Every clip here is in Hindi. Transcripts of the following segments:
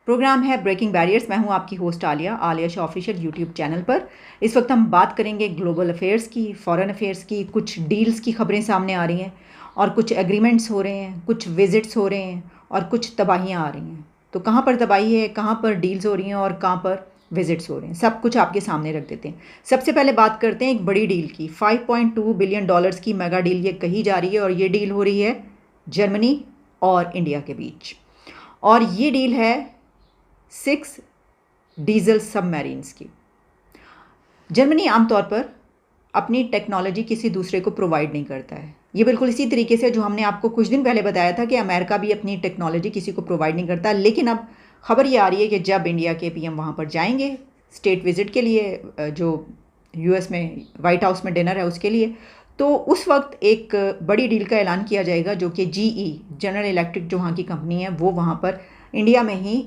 प्रोग्राम है ब्रेकिंग बैरियर्स। मैं हूं आपकी host Alia Shah official YouTube channel पर। इस वक्त हम बात करेंगे ग्लोबल अफेयर्स की, फॉरेन अफेयर्स की। कुछ डील्स की खबरें सामने आ रही हैं और कुछ एग्रीमेंट्स हो रहे हैं, कुछ विजिट्स हो रहे हैं और कुछ तबाहियाँ आ रही हैं। तो कहाँ पर तबाही है, कहाँ पर डील्स हो रही हैं और कहाँ पर विजिट्स हो रहे हैं, सब कुछ आपके सामने रख देते हैं। सबसे पहले बात करते हैं एक बड़ी डील की। $5.2 बिलियन की मेगा डील ये कही जा रही है और ये डील हो रही है जर्मनी और इंडिया के बीच। और ये डील है 6 डीजल सबमरीन्स की। जर्मनी आमतौर पर अपनी टेक्नोलॉजी किसी दूसरे को प्रोवाइड नहीं करता है। ये बिल्कुल इसी तरीके से जो हमने आपको कुछ दिन पहले बताया था कि अमेरिका भी अपनी टेक्नोलॉजी किसी को प्रोवाइड नहीं करता। लेकिन अब खबर ये आ रही है कि जब इंडिया के पीएम वहाँ पर जाएंगे स्टेट विजिट के लिए, जो यूएस में वाइट हाउस में डिनर है उसके लिए, तो उस वक्त एक बड़ी डील का ऐलान किया जाएगा जो कि जीई जनरल इलेक्ट्रिक जो वहाँ की कंपनी है वो वहाँ पर इंडिया में ही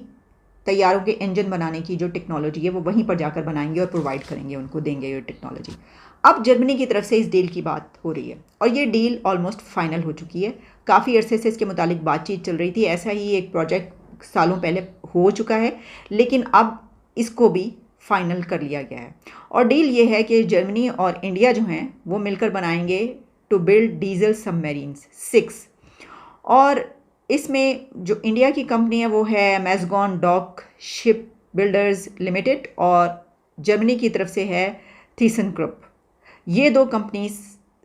तैयारों के इंजन बनाने की जो टेक्नोलॉजी है वो वहीं पर जाकर बनाएंगे और प्रोवाइड करेंगे, उनको देंगे ये टेक्नोलॉजी। अब जर्मनी की तरफ से इस डील की बात हो रही है और ये डील ऑलमोस्ट फाइनल हो चुकी है। काफ़ी अरसे से इसके मुतालिक बातचीत चल रही थी। ऐसा ही एक प्रोजेक्ट सालों पहले हो चुका है, लेकिन अब इसको भी फाइनल कर लिया गया है। और डील ये है कि जर्मनी और इंडिया जो हैं वो मिलकर बनाएंगे टू बिल्ड डीजल सबमरीन्स 6। और इसमें जो इंडिया की कंपनी है वो है मैज़गॉन डॉक शिप बिल्डर्स लिमिटेड और जर्मनी की तरफ से है थीसन ग्रुप। ये दो कंपनीज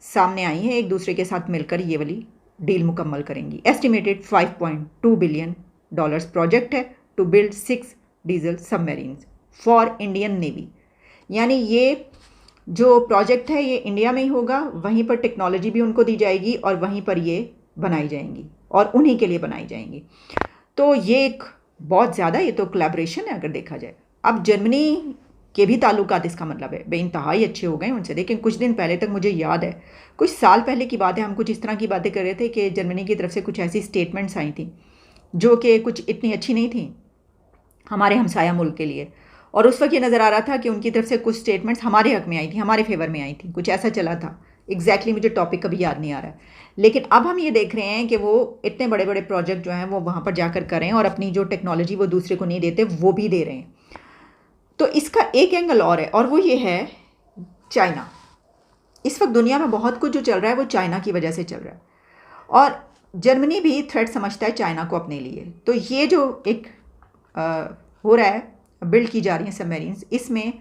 सामने आई हैं, एक दूसरे के साथ मिलकर ये वाली डील मुकम्मल करेंगी। एस्टिमेटेड $5.2 बिलियन प्रोजेक्ट है to build 6 diesel submarines for Indian navy. यानी ये जो प्रोजेक्ट है ये इंडिया में ही होगा, वहीं पर टेक्नोलॉजी भी उनको दी जाएगी और वहीं पर ये बनाई जाएंगी और उन्हीं के लिए बनाई जाएंगी। तो ये एक बहुत ज़्यादा, ये तो कोलैबोरेशन है अगर देखा जाए। अब जर्मनी के भी ताल्लुकात इसका मतलब है बेइंतहाई अच्छे हो गए उनसे। लेकिन कुछ दिन पहले तक मुझे याद है, कुछ साल पहले की बात है, हम कुछ इस तरह की बातें कर रहे थे कि जर्मनी की तरफ से कुछ ऐसी स्टेटमेंट्स आई थी जो कि कुछ इतनी अच्छी नहीं थी हमारे हमसाया मुल्क के लिए। और उस वक्त ये नज़र आ रहा था कि उनकी तरफ से कुछ स्टेटमेंट्स हमारे हक़ में आई थी, हमारे फेवर में आई थी, कुछ ऐसा चला था। एग्जैक्टली मुझे टॉपिक कभी याद नहीं आ रहा है। लेकिन अब हम ये देख रहे हैं कि वो इतने बड़े बड़े प्रोजेक्ट जो हैं वो वहाँ पर जाकर करें और अपनी जो टेक्नोलॉजी वो दूसरे को नहीं देते वो भी दे रहे हैं। तो इसका एक एंगल और है और वो ये है चाइना। इस वक्त दुनिया में बहुत कुछ जो चल रहा है वो चाइना की वजह से चल रहा है और जर्मनी भी थ्रेट समझता है चाइना को अपने लिए। तो ये जो एक हो रहा है, बिल्ड की जा रही हैं सबमरीन्स, इसमें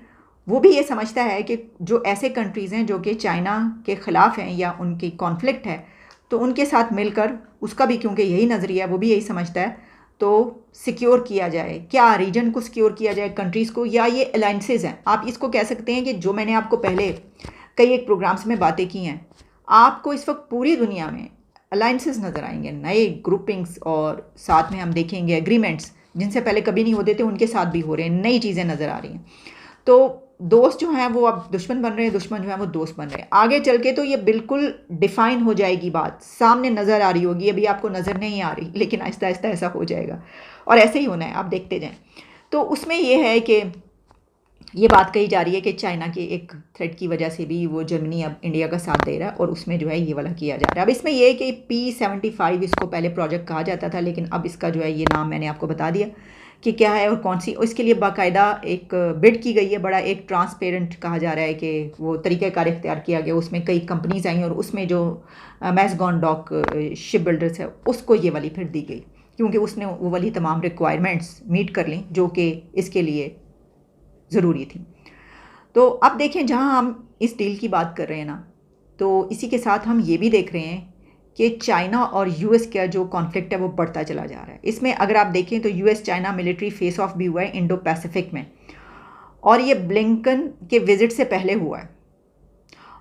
वो भी ये समझता है कि जो ऐसे कंट्रीज़ हैं जो कि चाइना के ख़िलाफ़ हैं या उनकी कॉन्फ्लिक्ट है, तो उनके साथ मिलकर, उसका भी क्योंकि यही नज़रिया, वो भी यही समझता है, तो सिक्योर किया जाए। क्या रीजन को सिक्योर किया जाए, कंट्रीज़ को, या ये अलाइंसेस हैं। आप इसको कह सकते हैं कि जो मैंने आपको पहले कई एक प्रोग्राम्स में बातें की हैं, आपको इस वक्त पूरी दुनिया में अलाइंसेस नज़र आएंगे, नए ग्रुपिंग्स, और साथ में हम देखेंगे एग्रीमेंट्स जिनसे पहले कभी नहीं होते थे, उनके साथ भी हो रहे हैं, नई चीज़ें नज़र आ रही हैं। तो दोस्त जो हैं वो अब दुश्मन बन रहे हैं, दुश्मन जो हैं वो दोस्त बन रहे हैं। आगे चल के तो ये बिल्कुल डिफ़ाइन हो जाएगी, बात सामने नज़र आ रही होगी। अभी आपको नज़र नहीं आ रही, लेकिन आहिस्ता आहिस्ता ऐसा हो जाएगा और ऐसे ही होना है, आप देखते जाएं। तो उसमें ये है कि ये बात कही जा रही है कि चाइना के एक थ्रेट की वजह से भी वो जर्मनी अब इंडिया का साथ दे रहा है और उसमें जो है ये वाला किया जा रहा है। अब इसमें यह है कि P75 इसको पहले प्रोजेक्ट कहा जाता था, लेकिन अब इसका जो है ये नाम मैंने आपको बता दिया कि क्या है और कौन सी। इसके लिए बाकायदा एक बिड की गई है, बड़ा एक ट्रांसपेरेंट कहा जा रहा है कि वो तरीक़ाकार इख्तियार किया गया। उसमें कई कंपनीज आई और उसमें जो मैज़गॉन डॉक शिप बिल्डर्स है उसको ये वाली फिर दी गई, क्योंकि उसने वो वाली तमाम रिक्वायरमेंट्स मीट कर ली जो कि इसके लिए ज़रूरी थी। तो अब देखें, जहां हम इस डील की बात कर रहे हैं ना, तो इसी के साथ हम ये भी देख रहे हैं कि चाइना और यूएस का जो कॉन्फ्लिक्ट है वो बढ़ता चला जा रहा है। इसमें अगर आप देखें तो US China military face of भी हुआ है इंडो पैसिफिक में, और ये ब्लिंकन के विजिट से पहले हुआ है।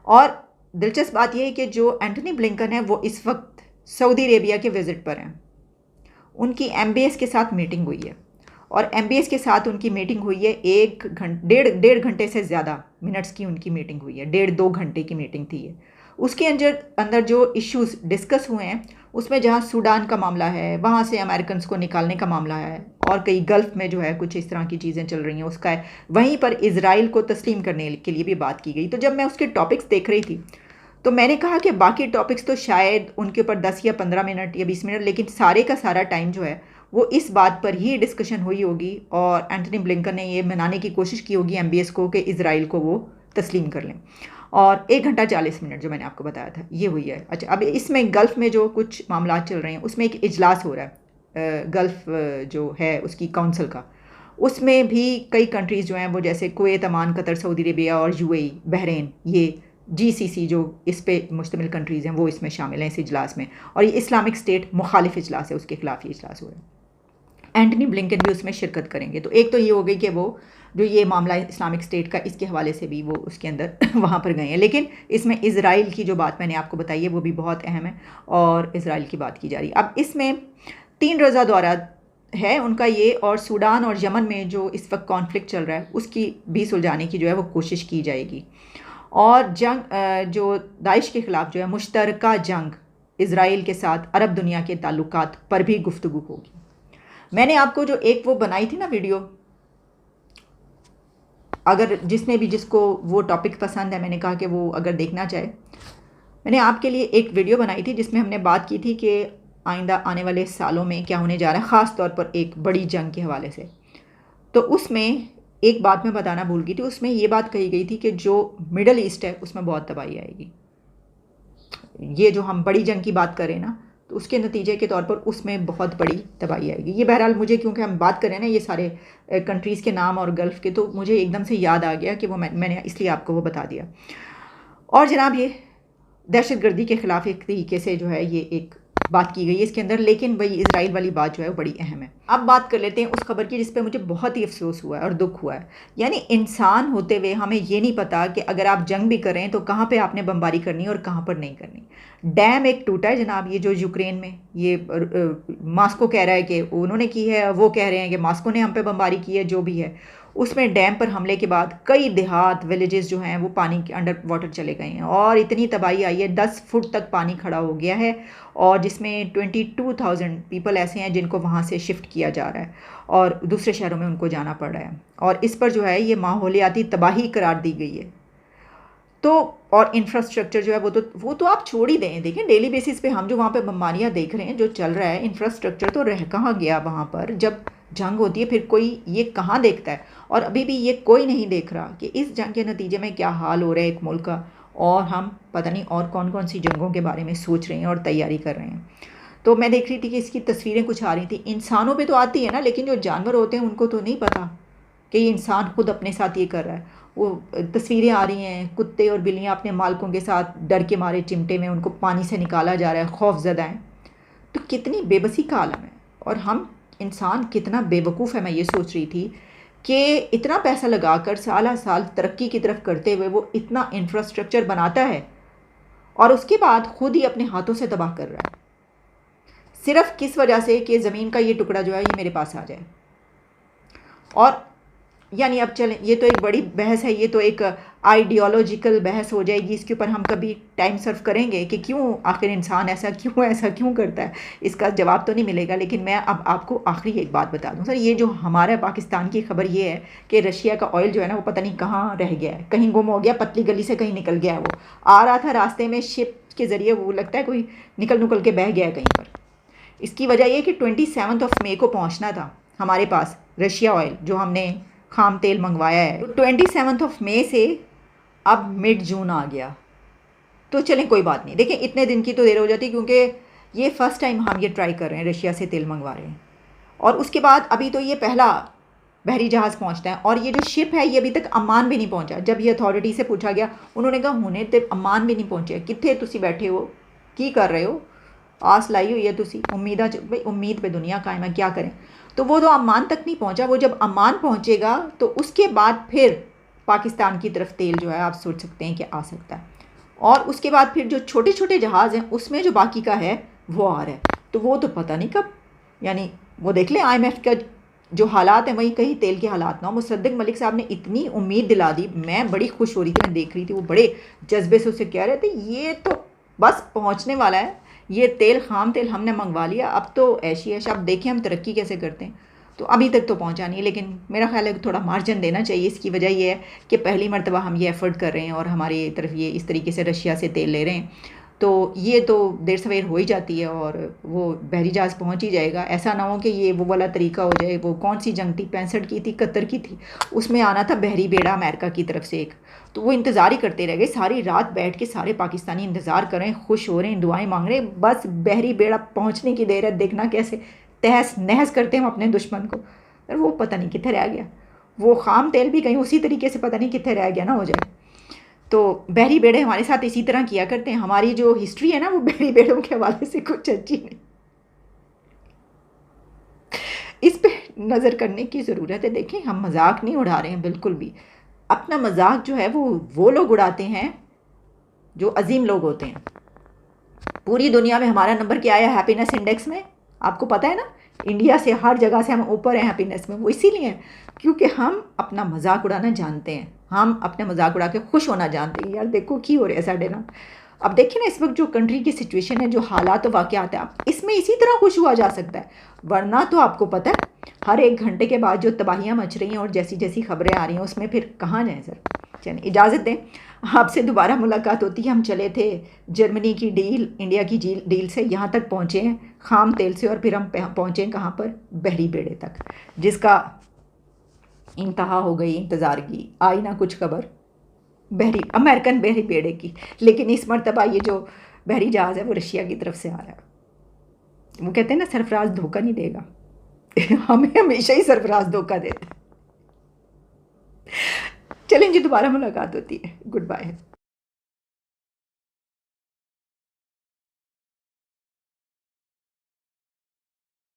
और दिलचस्प बात यह है कि जो एंटनी ब्लिंकन है वो इस वक्त सऊदी अरेबिया के विजिट पर हैं। उनकी एमबीएस के साथ मीटिंग हुई है और एमबीएस के साथ उनकी मीटिंग हुई है डेढ़ घंटे से ज़्यादा मिनट्स की उनकी मीटिंग हुई है, 1.5-2 घंटे की मीटिंग थी ये। उसके अंदर जो इश्यूज डिस्कस हुए हैं उसमें जहाँ सूडान का मामला है, वहाँ से अमेरिकन को निकालने का मामला है, और कई गल्फ़ में जो है कुछ इस तरह की चीज़ें चल रही हैं उसका है। वहीं पर इज़राइल को तस्लीम करने के लिए भी बात की गई। तो जब मैं उसके टॉपिक्स देख रही थी तो मैंने कहा कि बाकी टॉपिक्स तो शायद उनके ऊपर 10 या 15 मिनट या 20 मिनट, लेकिन सारे का सारा टाइम जो है वो इस बात पर ही डिस्कशन हुई होगी और एंथनी ब्लिंकन ने ये मनाने की कोशिश की होगी MBS को कि इज़राइल को वो तस्लीम कर लें। और 1 घंटा 40 मिनट जो मैंने आपको बताया था ये हुई है। अच्छा, अब इसमें गल्फ़ में जो कुछ मामला चल रहे हैं उसमें एक इजलास हो रहा है गल्फ़ जो है उसकी काउंसिल का। उसमें भी कई कंट्रीज़ जो हैं वो जैसे कुवैत, अमान, कतर, सऊदी अरेबिया और UAE, बहरीन, ये GCC जो इस पे मुश्तमिल कंट्रीज़ हैं वो इसमें शामिल हैं इस इजलास में। और ये इस्लामिक स्टेट मुखालिफ इजलास है, उसके खिलाफ ये इजलास हो रहा है। एंटनी ब्लिंकन भी उसमें शिरकत करेंगे। तो एक तो ये हो गई कि वो जो ये मामला इस्लामिक स्टेट का, इसके हवाले से भी वो उसके अंदर वहाँ पर गए हैं। लेकिन इसमें इज़राइल की जो बात मैंने आपको बताई है वो भी बहुत अहम है और इज़राइल की बात की जा रही है। अब इसमें 3 रोज़ा दौरा है उनका ये, और सूडान और यमन में जो इस वक्त कॉन्फ्लिक्ट चल रहा है उसकी भी सुलझाने की जो है वो कोशिश की जाएगी। और जंग जो दाइश के ख़िलाफ़ जो है मुश्तरका जंग इज़राइल के साथ अरब दुनिया के ताल्लुकात पर भी गुफ्तगू होगी। मैंने आपको जो एक वो बनाई थी ना वीडियो, अगर जिसको वो टॉपिक पसंद है, मैंने कहा कि वो अगर देखना चाहे, मैंने आपके लिए एक वीडियो बनाई थी जिसमें हमने बात की थी कि आइंदा आने वाले सालों में क्या होने जा रहा है, ख़ास तौर पर एक बड़ी जंग के हवाले से। तो उसमें एक बात मैं बताना भूल गई थी, उसमें ये बात कही गई थी कि जो मिडल ईस्ट है उसमें बहुत तबाही आएगी। ये जो हम बड़ी जंग की बात करें ना, तो उसके नतीजे के तौर पर उसमें बहुत बड़ी तबाही आएगी। ये बहरहाल मुझे, क्योंकि हम बात करें ना ये सारे कंट्रीज़ के नाम और गल्फ़ के, तो मुझे एकदम से याद आ गया कि वो मैंने इसलिए आपको वो बता दिया। और जनाब, ये दहशतगर्दी के ख़िलाफ़ एक तरीके से जो है ये एक बात की गई है इसके अंदर, लेकिन वही इज़राइल वाली बात जो है वो बड़ी अहम है। अब बात कर लेते हैं उस खबर की जिस पे मुझे बहुत ही अफसोस हुआ है और दुख हुआ है। यानी इंसान होते हुए हमें ये नहीं पता कि अगर आप जंग भी करें तो कहाँ पे आपने बमबारी करनी है और कहाँ पर नहीं करनी। डैम एक टूटा है जनाब, ये जो यूक्रेन में, ये मास्को कह रहा है कि उन्होंने की है, वो कह रहे हैं कि मास्को ने हम पे बमबारी की है, जो भी है। उसमें डैम पर हमले के बाद कई देहात, विलेजेस जो हैं वो पानी के अंडर वाटर चले गए हैं और इतनी तबाही आई है, 10 फुट तक पानी खड़ा हो गया है, और जिसमें 22,000 पीपल ऐसे हैं जिनको वहाँ से शिफ्ट किया जा रहा है और दूसरे शहरों में उनको जाना पड़ रहा है। और इस पर जो है ये माहौलियाती तबाही करार दी गई है। तो और इंफ्रास्ट्रक्चर जो है वो तो आप छोड़ ही दें। देखें डेली बेसिस पे हम जो वहाँ पे बमबारियाँ देख रहे हैं, जो चल रहा है, इंफ्रास्ट्रक्चर तो रह कहाँ गया वहाँ पर। जब जंग होती है फिर कोई ये कहाँ देखता है, और अभी भी ये कोई नहीं देख रहा कि इस जंग के नतीजे में क्या हाल हो रहा है एक मुल्क का, और हम पता नहीं और कौन कौन सी जंगों के बारे में सोच रहे हैं और तैयारी कर रहे हैं। तो मैं देख रही थी कि इसकी तस्वीरें कुछ आ रही थी। इंसानों पे तो आती है ना, लेकिन जो जानवर होते हैं उनको तो नहीं पता कि ये इंसान खुद अपने साथ ये कर रहा है। वो तस्वीरें आ रही हैं, कुत्ते और बिल्लियाँ अपने मालिकों के साथ डर के मारे चिमटे में, उनको पानी से निकाला जा रहा है, खौफजदा हैं। तो कितनी बेबसी का आलम है, और हम इंसान कितना बेवकूफ़ है। मैं ये सोच रही थी कि इतना पैसा लगाकर साल साल तरक्की की तरफ करते हुए वो इतना इंफ्रास्ट्रक्चर बनाता है और उसके बाद खुद ही अपने हाथों से तबाह कर रहा है, सिर्फ किस वजह से कि ज़मीन का ये टुकड़ा जो है ये मेरे पास आ जाए। और यानी अब चलें, ये तो एक बड़ी बहस है, ये तो एक आइडियोलॉजिकल बहस हो जाएगी, इसके ऊपर हम कभी टाइम सर्व करेंगे कि क्यों आखिर इंसान ऐसा क्यों करता है, इसका जवाब तो नहीं मिलेगा। लेकिन मैं अब आपको आखिरी एक बात बता दूं सर, ये जो हमारा पाकिस्तान की खबर ये है कि रशिया का ऑयल जो है ना वो पता नहीं कहाँ रह गया है, कहीं गुम हो गया, पतली गली से कहीं निकल गया है। वो आ रहा था रास्ते में शिप के ज़रिए, वो लगता है कोई निकल के बह गया है कहीं पर। इसकी वजह यह कि 27 मई को पहुँचना था हमारे पास रशिया ऑयल, जो हमने खाम तेल मंगवाया है। तो 27 मई से अब मिड जून आ गया। तो चलें कोई बात नहीं, देखें इतने दिन की तो देर हो जाती, क्योंकि ये फ़र्स्ट टाइम हम ये ट्राई कर रहे हैं, रशिया से तेल मंगवा रहे हैं। और उसके बाद अभी तो ये पहला बहरी जहाज़ पहुंचता है, और ये जो शिप है ये अभी तक अम्मान भी नहीं पहुंचा। जब ये अथॉरिटी से पूछा गया, उन्होंने कहा हुने तो अम्मान भी नहीं पहुँचे। कितने तुसी बैठे हो, की कर रहे हो, आस लाई हुई है तुसी, उम्मीदा भाई, उम्मीद पे दुनिया कायम है, क्या करें। तो वो तो अम्मान तक नहीं पहुंचा। वो जब अम्मान पहुंचेगा तो उसके बाद फिर पाकिस्तान की तरफ तेल जो है आप सोच सकते हैं कि आ सकता है। और उसके बाद फिर जो छोटे छोटे जहाज़ हैं उसमें जो बाकी का है वो आ रहा है। तो वो तो पता नहीं कब, यानी वो देख लें IMF का जो हालात हैं, वहीं कहीं तेल के हालात ना हो। मुसद्दिक मलिक साहब ने इतनी उम्मीद दिला दी, मैं बड़ी खुश हो रही थी, मैं देख रही थी, वो बड़े जज्बे से उसे कह रहे थे ये तो बस पहुँचने वाला है, ये तेल खाम तेल हमने मंगवा लिया, अब तो ऐशी ऐश, अब देखें हम तरक्की कैसे करते हैं। तो अभी तक तो पहुंचा नहीं, लेकिन मेरा ख्याल है कि थोड़ा मार्जिन देना चाहिए। इसकी वजह ये है कि पहली मरतबा हम ये एफ़र्ट कर रहे हैं और हमारी तरफ ये इस तरीके से रशिया से तेल ले रहे हैं, तो ये तो देर सवेर हो ही जाती है और वो बहरी जहाज़ पहुंच ही जाएगा। ऐसा ना हो कि ये वो वाला तरीका हो जाए, वो कौन सी जंग थी 65 की थी, कतर की थी, उसमें आना था बहरी बेड़ा अमेरिका की तरफ से एक, तो वो इंतज़ार ही करते रह गए। सारी रात बैठ के सारे पाकिस्तानी इंतज़ार कर रहे हैं, खुश हो रहे हैं, दुआएं मांग रहे हैं, बस बहरी बेड़ा पहुंचने की देर है, देखना कैसे तहस नहस करते हैं हम अपने दुश्मन को। और वो पता नहीं कितने रह गया, वो खाम तेल भी कहीं उसी तरीके से पता नहीं कितने रह गया ना हो जाए। तो बहरी बेड़े हमारे साथ इसी तरह किया करते हैं। हमारी जो हिस्ट्री है ना वो बहरी बेड़ों के हवाले से कुछ अच्छी नहीं, इस पे नज़र करने की ज़रूरत है। देखें, हम मजाक नहीं उड़ा रहे हैं बिल्कुल भी। अपना मजाक जो है वो लोग उड़ाते हैं जो अजीम लोग होते हैं। पूरी दुनिया में हमारा नंबर क्या आया हैप्पीनेस इंडेक्स में, आपको पता है ना? इंडिया से हर जगह से हम ऊपर हैं हैप्पीनेस में। वो इसीलिए है क्योंकि हम अपना मजाक उड़ाना जानते हैं, हम अपने मजाक उड़ा के खुश होना जानते हैं। यार देखो की हो रहा है साढ़े ना। अब देखिए ना, इस वक्त जो कंट्री की सिचुएशन है, जो हालात वाक़यात है, आप इसमें इसी तरह खुश हुआ जा सकता है। वरना तो आपको पता है हर एक घंटे के बाद जो तबाहियाँ मच रही हैं और जैसी जैसी खबरें आ रही हैं उसमें फिर कहाँ जाएँ सर। चलिए इजाज़त दें, आपसे दोबारा मुलाकात होती है। हम चले थे जर्मनी की डील, इंडिया की डील से यहाँ तक पहुँचे हैं खाम तेल से, और फिर हम पहुँचे कहाँ पर, बहरी बेड़े तक, जिसका इंतहा हो गई इंतज़ार की। आई ना कुछ खबर बहरी अमेरिकन बहरी बेड़े की, लेकिन इस मरतबा ये जो बहरी जहाज़ है वो रशिया की तरफ से आ रहा है। वो कहते हैं ना सरफराज धोखा नहीं देगा हमें हमेशा ही सरफराज धोखा देते हैं। चलें जी, दोबारा मुलाकात होती है। Good bye.